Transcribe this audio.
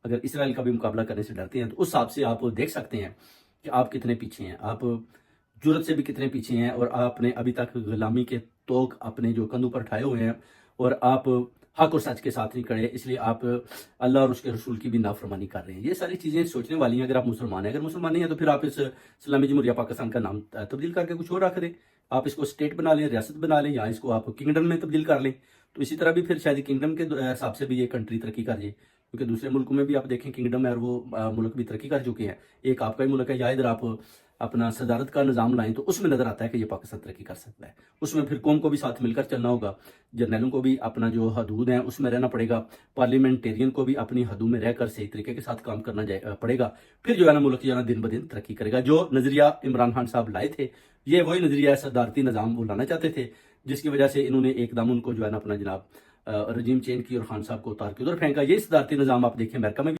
اگر اسرائیل کا بھی مقابلہ کرنے سے ڈرتے ہیں تو اس حساب سے آپ دیکھ سکتے ہیں کہ آپ کتنے پیچھے ہیں، آپ جرت سے بھی کتنے پیچھے ہیں، اور آپ نے ابھی تک غلامی کے توق اپنے جو کندھوں پر اٹھائے ہوئے ہیں، اور آپ حق اور سچ کے ساتھ نہیں کھڑے، اس لیے آپ اللہ اور اس کے رسول کی بھی نافرمانی کر رہے ہیں۔ یہ ساری چیزیں سوچنے والی ہیں اگر آپ مسلمان ہیں۔ اگر مسلمان نہیں ہیں تو پھر آپ اس اسلامی جمہوریہ پاکستان کا نام تبدیل کر کے کچھ اور رکھ دیں، آپ اس کو اسٹیٹ بنا لیں، ریاست بنا لیں، یا اس کو آپ کنگڈم میں تبدیل کر لیں، تو اسی طرح بھی پھر شاید کنگڈم کے حساب سے بھی یہ کنٹری ترقی کر جائے، کیونکہ دوسرے ملکوں میں بھی آپ دیکھیں کنگڈم ہے اور وہ ملک بھی ترقی کر چکے ہیں۔ ایک آپ کا ہی ملک ہے، یا ادھر آپ اپنا صدارت کا نظام لائیں تو اس میں نظر آتا ہے کہ یہ پاکستان ترقی کر سکتا ہے۔ اس میں پھر قوم کو بھی ساتھ مل کر چلنا ہوگا، جرنیلوں کو بھی اپنا جو حدود ہیں اس میں رہنا پڑے گا، پارلیمنٹیرین کو بھی اپنی حدود میں رہ کر صحیح طریقے کے ساتھ کام کرنا پڑے گا، پھر جو ہے نا ملک جو ہے نا دن بدن ترقی کرے گا۔ جو نظریہ عمران خان صاحب لائے تھے، یہ وہی نظریہ صدارتی نظام وہ لانا چاہتے تھے، جس کی وجہ سے انہوں نے ایک دم ان کو جو ہے نا اپنا جناب رجیم چینج کی اور خان صاحب کو اتار کے ادھر پھینکا۔ یہ صدارتی نظام آپ دیکھیں امریکہ میں بھی